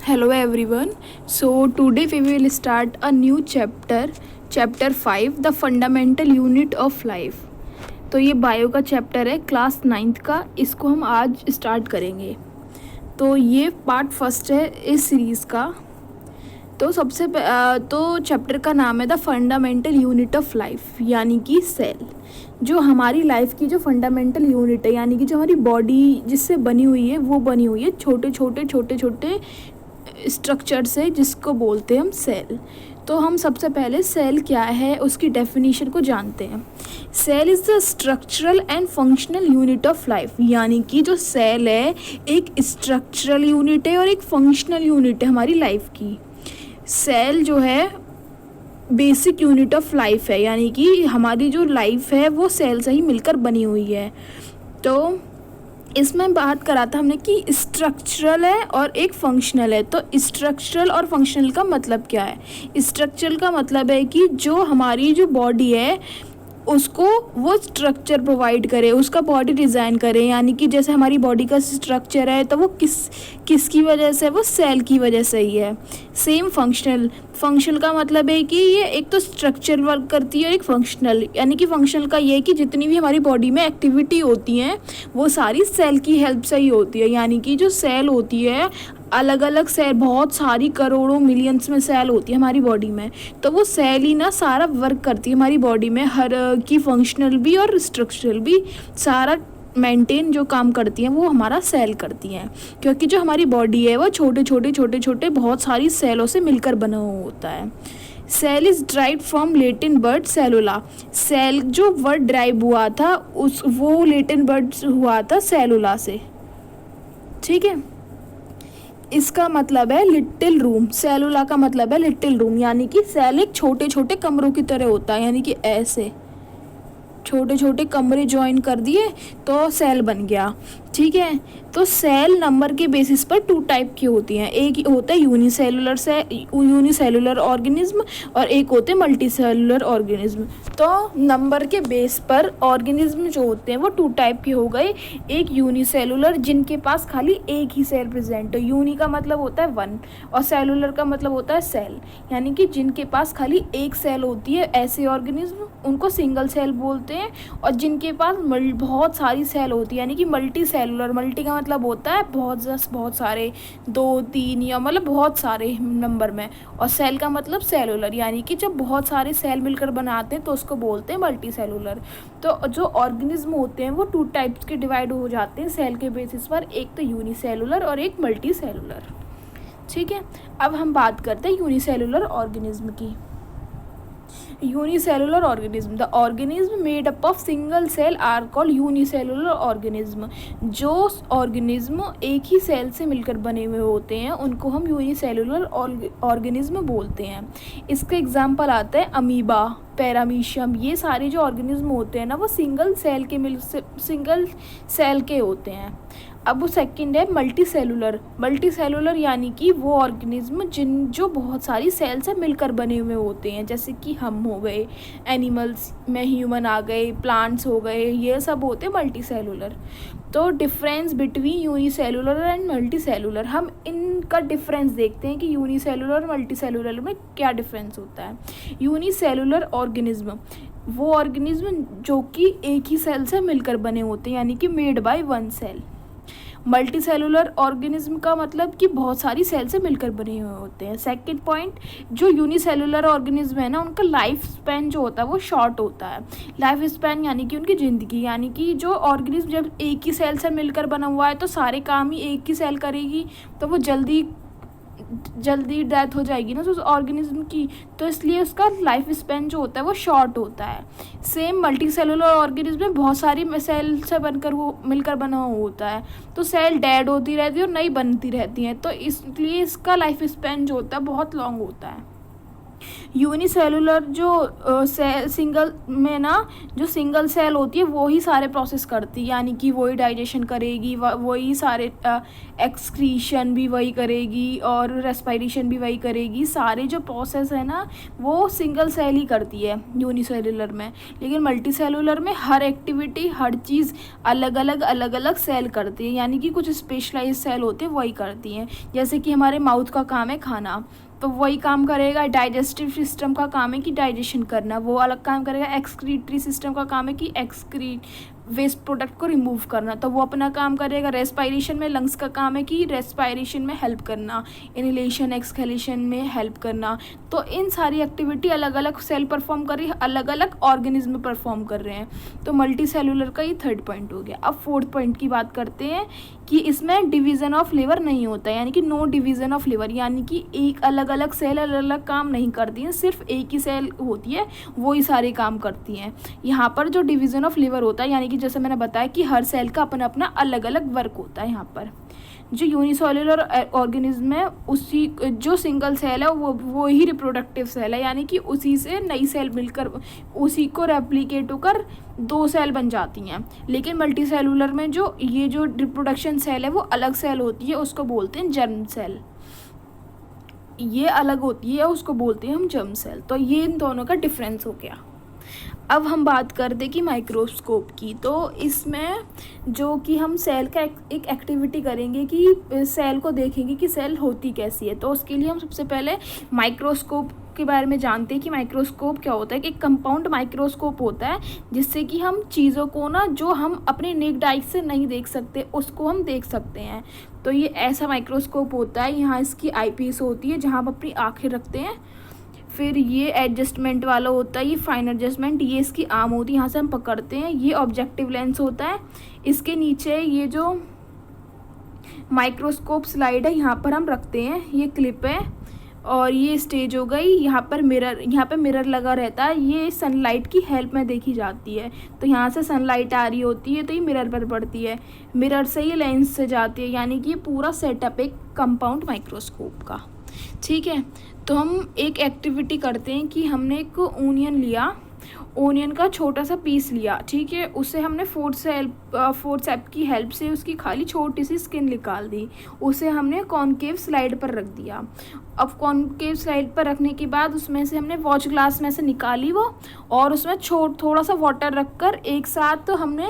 Hello everyone. So today we will start a new chapter 5, the fundamental unit of life. तो ये bio का chapter है class 9th का, इसको हम आज स्टार्ट करेंगे। तो ये पार्ट फर्स्ट है इस सीरीज़ का। तो तो चैप्टर का नाम है the fundamental unit of life, यानी कि सेल। जो हमारी लाइफ की जो फंडामेंटल यूनिट है, यानी कि जो हमारी बॉडी जिससे बनी हुई है, वो बनी हुई है छोटे छोटे स्ट्रक्चर से, जिसको बोलते हैं हम सेल। तो हम सबसे पहले सेल क्या है उसकी डेफिनेशन को जानते हैं। Cell is the structural and functional unit of life, यानी कि जो सेल है एक स्ट्रक्चरल यूनिट है और एक फंक्शनल यूनिट है हमारी लाइफ की। सेल जो है बेसिक यूनिट ऑफ लाइफ है, यानी कि हमारी जो लाइफ है वो सेल से ही मिलकर बनी हुई है। तो इसमें बात करा था हमने कि स्ट्रक्चरल है और एक फंक्शनल है। तो स्ट्रक्चरल और फंक्शनल का मतलब क्या है? स्ट्रक्चरल का मतलब है कि जो हमारी जो बॉडी है उसको वो स्ट्रक्चर प्रोवाइड करे, उसका बॉडी डिज़ाइन करे, यानी कि जैसे हमारी बॉडी का स्ट्रक्चर है तो वो किसकी वजह से, वो सेल की वजह से ही है। सेम फंक्शनल का मतलब है कि ये एक तो स्ट्रक्चर वर्क करती है और एक फंक्शनल, यानी कि फंक्शनल का ये है कि जितनी भी हमारी बॉडी में एक्टिविटी होती हैं वो सारी सेल की हेल्प से ही होती है। यानी कि जो सेल होती है, अलग अलग सेल, बहुत सारी करोड़ों मिलियंस में सेल होती है हमारी बॉडी में, तो वो सेल ही ना सारा वर्क करती है हमारी बॉडी में, हर की फंक्शनल भी और स्ट्रक्चरल भी, सारा मेंटेन जो काम करती हैं वो हमारा सेल करती हैं। क्योंकि जो हमारी बॉडी है वो छोटे छोटे बहुत सारी सेलों से मिलकर बना हुआ होता है। Cell is drive from Latin word cellula. Cell जो वर्ड ड्राइव हुआ था वो लैटिन वर्ड हुआ था सेलुला से, ठीक है। इसका मतलब है लिटिल रूम। सेलुला का मतलब है लिटिल रूम, यानी कि सेल एक छोटे छोटे कमरों की तरह होता है, यानी कि ऐसे छोटे छोटे कमरे ज्वाइन कर दिए तो सेल बन गया, ठीक है। तो सेल नंबर के बेसिस पर 2 टाइप की होती हैं। एक होता है यूनिसेलुलर ऑर्गेनिज्म और एक होते हैं मल्टीसेलुलर ऑर्गेनिज्म। तो नंबर के बेस पर ऑर्गेनिज्म जो होते हैं वो 2 टाइप के हो गए। एक यूनिसेलुलर, जिनके पास खाली एक ही सेल प्रेजेंट है। यूनि का मतलब होता है 1 और सेलुलर का मतलब होता है सेल, यानी कि जिनके पास खाली एक सेल होती है, ऐसे ऑर्गेनिज्म उनको सिंगल सेल बोलते हैं। और जिनके पास बहुत सारी सेल होती है, यानी कि मल्टी सेलुलर, मल्टी का मतलब होता है बहुत सारे, 2 3 या मतलब बहुत सारे नंबर में, और सेल का मतलब सेलुलर, यानी कि जब बहुत सारे सेल मिलकर बनाते हैं तो उसको बोलते हैं मल्टी सेलुलर। तो जो ऑर्गेनिज्म होते हैं वो 2 टाइप्स के डिवाइड हो जाते हैं सेल के बेसिस पर, एक तो यूनिसेलुलर और एक मल्टी सेलुलर, ठीक है। अब हम बात करते हैं यूनिसेलुलर ऑर्गेनिज्म की। Unicellular organism, the organism made up of single cell are called unicellular organism. जो ऑर्गेनिज्म एक ही सेल से मिलकर बने हुए होते हैं उनको हम यूनिसेलुलर ऑर्गेनिज्म बोलते हैं। इसका एग्जाम्पल आता है अमीबा, पैरामीशियम। ये सारे जो ऑर्गेनिज्म होते हैं ना वो सिंगल सेल के होते हैं। अब वो सेकंड है मल्टी सेलुलर, यानी कि वो ऑर्गेनिज्म जो बहुत सारी सेल से मिलकर बने हुए होते हैं, जैसे कि हम हो गए, एनिमल्स में ह्यूमन आ गए, प्लांट्स हो गए, ये सब होते हैं मल्टी सेलुलर। तो difference between unicellular and multi cellular, हम इनका डिफरेंस देखते हैं कि यूनिसेलुलर और मल्टी सेलुलर में क्या डिफरेंस होता है। यूनिसेलुलर ऑर्गेनिज्म वो ऑर्गेनिज्म जो कि एक ही सेल से मिलकर बने होते हैं, यानी कि made by 1 cell. Multi cellular organism का मतलब कि बहुत सारी सेल से मिलकर बने हुए होते हैं। सेकंड पॉइंट, जो यूनिसेलुलर ऑर्गेनिज्म है ना उनका लाइफ स्पैन जो होता है वो शॉर्ट होता है। लाइफ स्पैन यानी कि उनकी ज़िंदगी, यानी कि जो ऑर्गेनिज्म जब एक ही सेल से मिलकर बना हुआ है तो सारे काम ही एक ही सेल करेगी, तो वो जल्दी डेथ हो जाएगी ना उस ऑर्गेनिज्म की, तो इसलिए उसका लाइफ स्पैन जो होता है वो शॉर्ट होता है। सेम मल्टी सेलुलर ऑर्गेनिज्म में बहुत सारी सेल से बनकर वो मिलकर बना हुआ होता है, तो सेल डेड होती रहती है और नई बनती रहती हैं, तो इसलिए इसका लाइफ स्पैन जो होता है बहुत लॉन्ग होता है। यूनिसेलुलर जो सिंगल में ना जो सिंगल सेल होती है वो ही सारे प्रोसेस करती है, यानी कि वही डाइजेशन करेगी, वही सारे एक्सक्रीशन भी वही करेगी और रेस्पिरेशन भी वही करेगी। सारे जो प्रोसेस है ना वो सिंगल सेल ही करती है यूनिसेलुलर में। लेकिन मल्टीसेलुलर में हर एक्टिविटी हर चीज़ अलग अलग सेल करती है, यानी कि कुछ स्पेशलाइज सेल होते हैं वही करती हैं। जैसे कि हमारे माउथ का काम है खाना, तो वही काम करेगा। डाइजेस्टिव सिस्टम का काम है कि डाइजेशन करना, वो अलग काम करेगा। एक्सक्रीटरी सिस्टम का काम है कि एक्सक्रीट वेस्ट प्रोडक्ट को रिमूव करना, तो वो अपना काम करेगा। रेस्पायरेशन में लंग्स का काम है कि रेस्पायरेशन में हेल्प करना, इनहेलेशन एक्सहेलेशन में हेल्प करना। तो इन सारी एक्टिविटी अलग अलग सेल परफॉर्म कर रही है, अलग अलग ऑर्गेनिज्म में परफॉर्म कर रहे हैं। तो मल्टी सेलुलर का ये थर्ड पॉइंट हो गया। अब फोर्थ पॉइंट की बात करते हैं कि इसमें डिवीज़न ऑफ लिवर नहीं होता है, यानी कि नो डिवीज़न ऑफ लिवर, यानी कि एक अलग अलग सेल अलग अलग काम नहीं करती हैं, सिर्फ एक ही सेल होती है वो ही सारे काम करती हैं। यहाँ पर जो डिवीज़न ऑफ लिवर होता है, यानी कि जैसे मैंने बताया कि हर सेल का अपना अपना अलग अलग वर्क होता है। यहाँ पर जो यूनिसेलुलर ऑर्गेनिज्म है उसी जो सिंगल सेल है वो ही रिप्रोडक्टिव सेल है, यानी कि उसी से नई सेल मिलकर उसी को रेप्लिकेट होकर दो सेल बन जाती हैं। लेकिन मल्टी सेलुलर में जो ये जो रिप्रोडक्शन सेल है वो अलग सेल होती है, उसको बोलते हैं जर्म सेल। ये अलग होती है, उसको बोलते हैं हम जर्म सेल। तो ये इन दोनों का डिफरेंस हो गया। अब हम बात करते कि माइक्रोस्कोप की। तो इसमें जो कि हम सेल का एक एक्टिविटी करेंगे कि सेल को देखेंगे कि सेल होती कैसी है। तो उसके लिए हम सबसे पहले माइक्रोस्कोप के बारे में जानते हैं कि माइक्रोस्कोप क्या होता है। कि एक कंपाउंड माइक्रोस्कोप होता है जिससे कि हम चीज़ों को ना जो हम अपने नेक्ड आई से नहीं देख सकते उसको हम देख सकते हैं। तो ये ऐसा माइक्रोस्कोप होता है। यहाँ इसकी आईपीस होती है जहाँ हम अपनी आँखें रखते हैं। फिर ये एडजस्टमेंट वाला होता है, ये फाइन एडजस्टमेंट, ये इसकी आर्म होती है, यहाँ से हम पकड़ते हैं। ये ऑब्जेक्टिव लेंस होता है। इसके नीचे ये जो माइक्रोस्कोप स्लाइड है यहाँ पर हम रखते हैं, ये क्लिप है। और ये स्टेज हो गई। यहाँ पर मिरर लगा रहता है, ये सनलाइट की हेल्प में देखी जाती है। तो यहाँ से सनलाइट आ रही होती है तो ये मिरर पर पड़ती है, मिरर से ये लेंस से जाती है, यानी कि ये पूरा सेटअप एक कंपाउंड माइक्रोस्कोप का। ठीक है, तो हम एक एक्टिविटी करते हैं कि हमने एक ओनियन लिया, ओनियन का छोटा सा पीस लिया, ठीक है। उसे हमने फोर्सेप की हेल्प से उसकी खाली छोटी सी स्किन निकाल दी। उसे हमने कॉनकेव स्लाइड पर रख दिया। अब कॉनकेव स्लाइड पर रखने के बाद उसमें से हमने वॉच ग्लास में से निकाली वो, और उसमें थोड़ा सा वाटर रखकर एक साथ तो हमने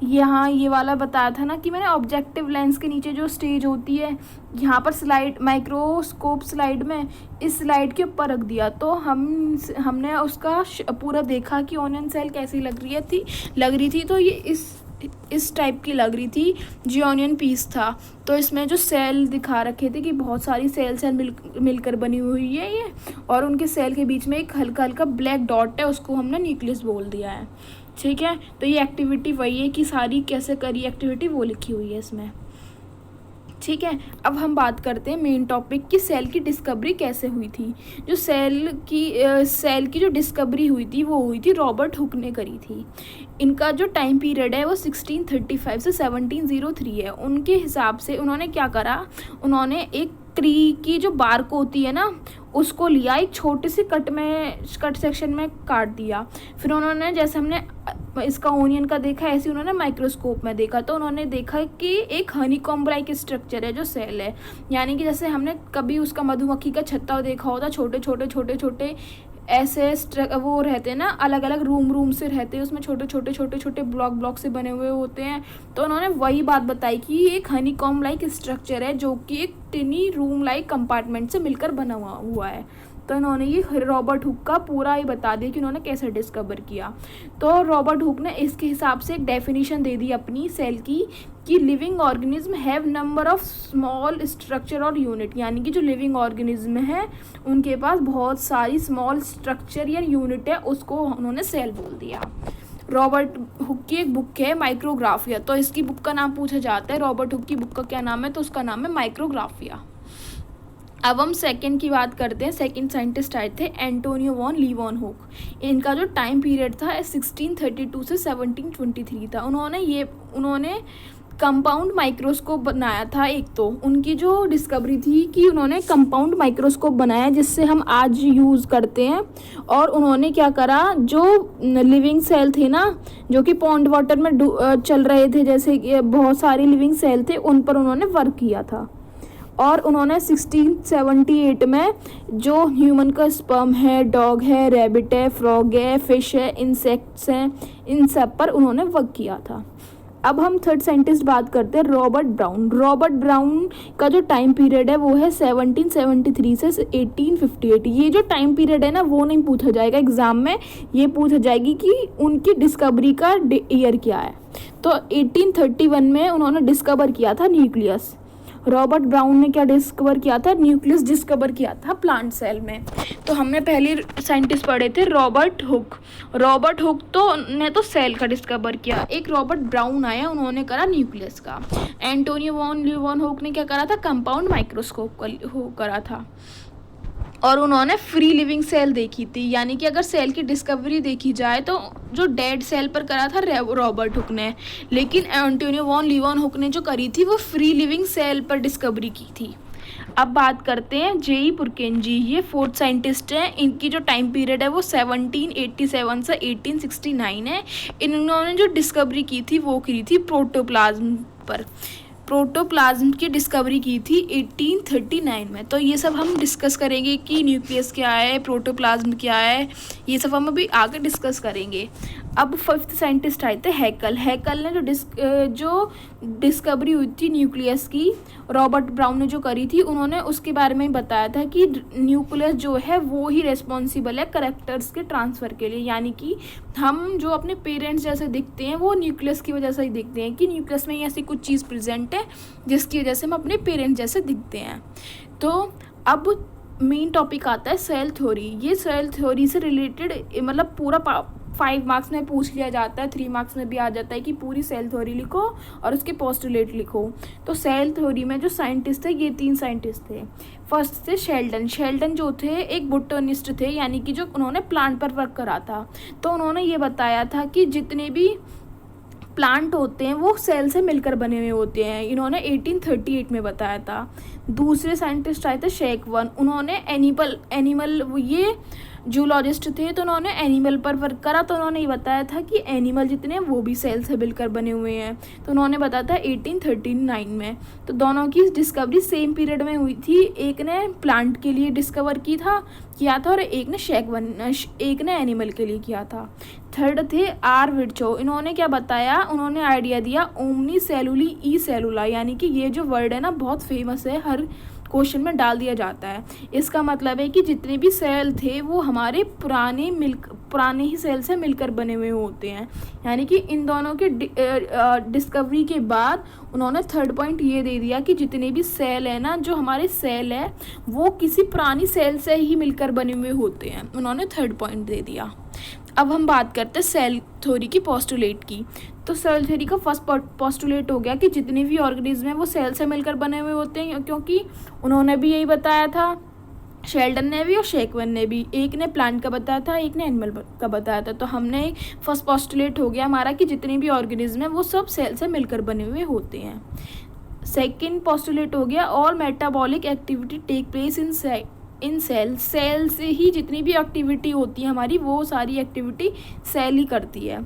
यहाँ ये वाला बताया था ना कि मैंने ऑब्जेक्टिव लेंस के नीचे जो स्टेज होती है यहाँ पर स्लाइड माइक्रोस्कोप स्लाइड में इस स्लाइड के ऊपर रख दिया। तो हमने उसका पूरा देखा कि ओनियन सेल कैसी लग रही थी। तो ये इस टाइप की लग रही थी जो ऑनियन पीस था। तो इसमें जो सेल दिखा रखे थे कि बहुत सारी सेल मिलकर बनी हुई है ये, और उनके सेल के बीच में एक हल्का हल्का ब्लैक डॉट है, उसको हमने न्यूक्लियस बोल दिया है। ठीक है, तो ये एक्टिविटी वही है कि सारी कैसे करी एक्टिविटी वो लिखी हुई है इसमें। ठीक है, अब हम बात करते हैं मेन टॉपिक की सेल की डिस्कवरी कैसे हुई थी। जो सेल की जो डिस्कवरी हुई थी वो हुई थी रॉबर्ट हुक ने करी थी। इनका जो टाइम पीरियड है वो 1635 से 1703 है। उनके हिसाब से उन्होंने क्या करा, उन्होंने एक ट्री की जो बार्क होती है ना उसको लिया, एक छोटे से कट सेक्शन में काट दिया। फिर उन्होंने जैसे हमने इसका ओनियन का देखा ऐसे उन्होंने माइक्रोस्कोप में देखा। तो उन्होंने देखा कि एक हनीकॉम्ब लाइक स्ट्रक्चर है जो सेल है, यानी कि जैसे हमने कभी उसका मधुमक्खी का छत्ता देखा होता, छोटे छोटे ऐसे वो रहते हैं ना, अलग अलग रूम से रहते हैं, उसमें छोटे ब्लॉक से बने हुए होते हैं। तो उन्होंने वही बात बताई कि ये एक हनीकॉम्ब लाइक स्ट्रक्चर है जो कि एक टिनी रूम लाइक कंपार्टमेंट से मिलकर बना हुआ है। तो इन्होंने ये रॉबर्ट हुक का पूरा ही बता दिया कि उन्होंने कैसे डिस्कवर किया। तो रॉबर्ट हुक ने इसके हिसाब से एक डेफिनेशन दे दी अपनी सेल की कि living organism have number of small structure और यूनिट, यानी कि जो लिविंग ऑर्गेनिज्म है उनके पास बहुत सारी स्मॉल स्ट्रक्चर या यूनिट है, उसको उन्होंने सेल बोल दिया। रॉबर्ट हुक की एक बुक है माइक्रोग्राफिया, तो इसकी बुक का नाम पूछा जाता है रॉबर्ट हुक की बुक का क्या नाम है, तो उसका नाम है माइक्रोग्राफिया। अब हम सेकंड की बात करते हैं। सेकंड साइंटिस्ट आए थे एंटोनियो वॉन लीवनहुक। इनका जो टाइम पीरियड था 1632 से 1723 था। उन्होंने कंपाउंड माइक्रोस्कोप बनाया था। एक तो उनकी जो डिस्कवरी थी कि उन्होंने कंपाउंड माइक्रोस्कोप बनाया जिससे हम आज यूज़ करते हैं। और उन्होंने क्या करा, जो लिविंग सेल थे ना, जो कि पॉन्ड वाटर में चल रहे थे, जैसे कि बहुत सारे लिविंग सेल थे, उन पर उन्होंने वर्क किया था। और उन्होंने 1678 में जो ह्यूमन का स्पर्म है, डॉग है, रैबिट है, फ्रॉग है, फिश है, इंसेक्ट्स हैं, इन सब पर उन्होंने वर्क किया था। अब हम थर्ड साइंटिस्ट बात करते हैं, रॉबर्ट ब्राउन। रॉबर्ट ब्राउन का जो टाइम पीरियड है वो है 1773 से 1858। ये जो टाइम पीरियड है ना, वो नहीं पूछा जाएगा एग्ज़ाम में, ये पूछा जाएगी कि उनकी डिस्कवरी का ईयर क्या है। तो 1831 में उन्होंने डिस्कवर किया था न्यूक्लियस। रॉबर्ट ब्राउन ने क्या डिस्कवर किया था, न्यूक्लियस डिस्कवर किया था प्लांट सेल में। तो हमने पहले साइंटिस्ट पढ़े थे रॉबर्ट हुक। रॉबर्ट हुक ने तो सेल का डिस्कवर किया। एक रॉबर्ट ब्राउन आया, उन्होंने करा न्यूक्लियस का। एंटोनियो वॉन ल्यूवन हुक ने क्या करा था, कंपाउंड माइक्रोस्कोप करा था। और उन्होंने फ्री लिविंग सेल देखी थी, यानी कि अगर सेल की डिस्कवरी देखी जाए तो जो डेड सेल पर करा था रॉबर्ट हुक ने, लेकिन एंटोनियो वॉन लीवन हुक ने जो करी थी वो फ्री लिविंग सेल पर डिस्कवरी की थी। अब बात करते हैं जेई पुरकेंजी। ये फोर्थ साइंटिस्ट हैं। इनकी जो टाइम पीरियड है वो 1787 से 1869 है। इन्होंने जो डिस्कवरी की थी वो की थी प्रोटोप्लाज्म पर। प्रोटोप्लाज्म की डिस्कवरी की थी 1839 में। तो ये सब हम डिस्कस करेंगे कि न्यूक्लियस क्या है, प्रोटोप्लाज्म क्या है, ये सब हम अभी आगे डिस्कस करेंगे। अब फिफ्थ साइंटिस्ट आए थे हैकल। हैकल ने जो डिस्कवरी हुई थी न्यूक्लियस की, रॉबर्ट ब्राउन ने जो करी थी, उन्होंने उसके बारे में बताया था कि न्यूक्लियस जो है वो ही रिस्पॉन्सिबल है कैरेक्टर्स के ट्रांसफ़र के लिए। यानी कि हम जो अपने पेरेंट्स जैसे दिखते हैं वो न्यूक्लियस की वजह से ही दिखते हैं, कि न्यूक्लियस में ही ऐसी कुछ चीज़ प्रेजेंट है जिसकी वजह से हम अपने पेरेंट्स जैसे दिखते हैं। तो अब मेन टॉपिक आता है सेल थ्योरी। ये सेल थ्योरी से रिलेटेड मतलब पूरा 5 मार्क्स में पूछ लिया जाता है, 3 मार्क्स में भी आ जाता है कि पूरी सेल थ्योरी लिखो और उसके पोस्टुलेट लिखो। तो सेल थ्योरी में जो साइंटिस्ट थे, ये 3 साइंटिस्ट थे। फर्स्ट थे शेल्डन। शेल्डन जो थे एक बोटनिस्ट थे, यानी कि जो उन्होंने प्लांट पर वर्क करा था। तो उन्होंने ये बताया था कि जितने भी प्लांट होते हैं वो सेल से मिलकर बने हुए होते हैं। इन्होंने 1838 में बताया था। दूसरे साइंटिस्ट आए थे शेकवन। उन्होंने एनिमल ये जूलॉजिस्ट थे, तो उन्होंने एनिमल पर वर्क करा। तो उन्होंने ये बताया था कि एनिमल जितने हैं वो भी सेल से मिलकर बने हुए हैं। तो उन्होंने बताया था 1839 में। तो दोनों की डिस्कवरी सेम पीरियड में हुई थी। एक ने प्लांट के लिए डिस्कवर किया था और एक ने एनिमल के लिए किया था। थर्ड थे आर विर्चो। इन्होंने क्या बताया, उन्होंने आइडिया दिया ओमनी सेलुली ई सेलुला, यानी कि ये जो वर्ड है ना बहुत फेमस है, हर क्वेश्चन में डाल दिया जाता है। इसका मतलब है कि जितने भी सेल थे वो हमारे पुराने ही सेल से मिलकर बने हुए होते हैं। यानी कि इन दोनों के डिस्कवरी के बाद उन्होंने थर्ड पॉइंट ये दे दिया कि जितने भी सेल है ना, जो हमारे सेल है वो किसी पुरानी सेल से ही मिलकर बने हुए होते हैं। उन्होंने थर्ड पॉइंट दे दिया। अब हम बात करते हैं सेल थ्योरी की पोस्टुलेट की। तो सेल थ्योरी का फर्स्ट पोस्टुलेट हो गया कि जितने भी ऑर्गेनिज्म हैं वो सेल से मिलकर बने हुए होते हैं, क्योंकि उन्होंने भी यही बताया था, शेल्डन ने भी और शेकवन ने भी। एक ने प्लांट का बताया था, एक ने एनिमल का बताया था। तो हमने फर्स्ट पोस्टुलेट हो गया हमारा कि जितने भी ऑर्गेनिज्म हैं वो सब सेल से मिलकर बने हुए होते हैं। सेकेंड पोस्टुलेट हो गया all metabolic activity take place in cell से ही जितनी भी एक्टिविटी होती है हमारी वो सारी एक्टिविटी सेल ही करती है।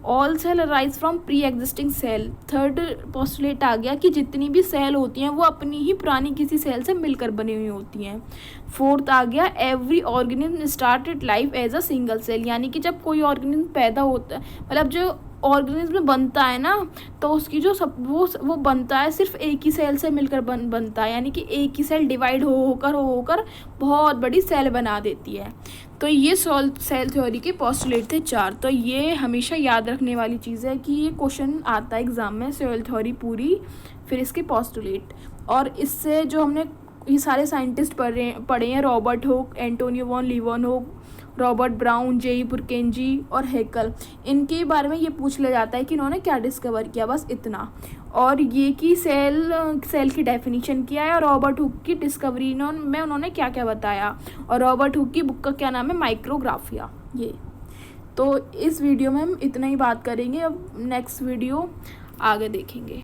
All cell arise from pre existing cell. Third postulate आ गया कि जितनी भी सेल होती हैं वो अपनी ही पुरानी किसी सेल से मिलकर बनी हुई होती हैं। फोर्थ आ गया every organism started life as a single cell, यानी कि जब कोई ऑर्गेनिज्म पैदा होता है, मतलब जो ऑर्गेनिज्म बनता है ना, तो उसकी जो वो बनता है सिर्फ एक ही सेल से मिलकर बनता है। यानी कि एक ही सेल डिवाइड होकर बहुत बड़ी सेल बना देती है। तो ये सेल थ्योरी के पोस्टुलेट थे 4। तो ये हमेशा याद रखने वाली चीज़ है कि ये क्वेश्चन आता है एग्जाम में, सेल थ्योरी पूरी, फिर इसके पोस्टुलेट। और इससे जो हमने ये सारे साइंटिस्ट पढ़े हैं, Robert Hooke, Antonio van Leeuwenhoek, Robert Brown, JE Purkinje और हैकल, इनके बारे में ये पूछ लिया जाता है कि इन्होंने क्या डिस्कवर किया, बस इतना। और ये कि सेल की डेफिनेशन क्या है, और रॉबर्ट हुक की डिस्कवरी में उन्होंने क्या क्या बताया, और रॉबर्ट हुक की बुक का क्या नाम है, माइक्रोग्राफिया। ये तो इस वीडियो में हम इतना ही बात करेंगे। अब नेक्स्ट वीडियो आगे देखेंगे।